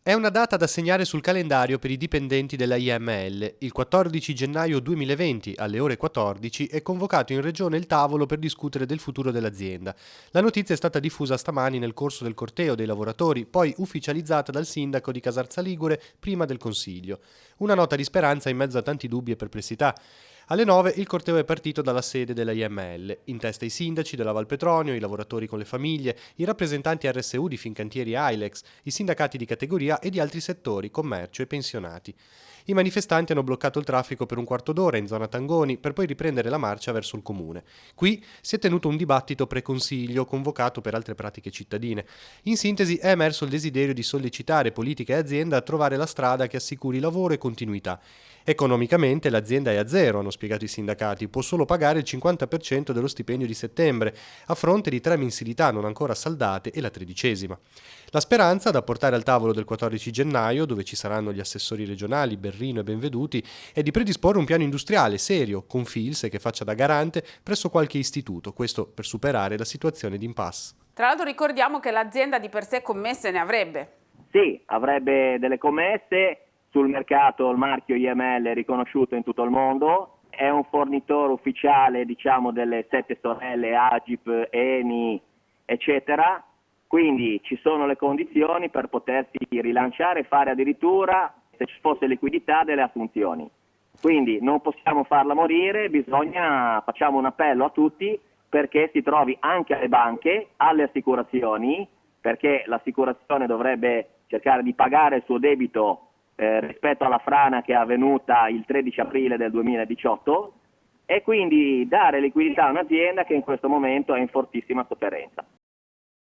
È una data da segnare sul calendario per i dipendenti della IML. Il 14 gennaio 2020, alle ore 14, è convocato in regione il tavolo per discutere del futuro dell'azienda. La notizia è stata diffusa stamani nel corso del corteo dei lavoratori, poi ufficializzata dal sindaco di Casarza Ligure prima del Consiglio. Una nota di speranza in mezzo a tanti dubbi e perplessità. Alle 9 il corteo è partito dalla sede della IML, in testa i sindaci della Valpetronio, i lavoratori con le famiglie, i rappresentanti RSU di Fincantieri Ailex, i sindacati di categoria e di altri settori, commercio e pensionati. I manifestanti hanno bloccato il traffico per un quarto d'ora in zona Tangoni per poi riprendere la marcia verso il comune. Qui si è tenuto un dibattito pre-consiglio convocato per altre pratiche cittadine. In sintesi è emerso il desiderio di sollecitare politica e azienda a trovare la strada che assicuri lavoro e continuità. Economicamente l'azienda è a zero, hanno spiegato i sindacati, può solo pagare il 50% dello stipendio di settembre, a fronte di 3 mensilità non ancora saldate e la 13ª. La speranza, da portare al tavolo del 14 gennaio, dove ci saranno gli assessori regionali Berrino e Benveduti, è di predisporre un piano industriale serio, con Fils che faccia da garante presso qualche istituto, questo per superare la situazione di impasse. Tra l'altro ricordiamo che l'azienda di per sé commesse ne avrebbe. Sì, avrebbe delle commesse. Sul mercato il marchio IML è riconosciuto in tutto il mondo, è un fornitore ufficiale delle 7 sorelle Agip, Eni, eccetera, quindi ci sono le condizioni per potersi rilanciare e fare addirittura, se ci fosse liquidità, delle assunzioni. Quindi non possiamo farla morire, facciamo un appello a tutti perché si trovi anche alle banche, alle assicurazioni, perché l'assicurazione dovrebbe cercare di pagare il suo debito rispetto alla frana che è avvenuta il 13 aprile del 2018 e quindi dare liquidità a un'azienda che in questo momento è in fortissima sofferenza.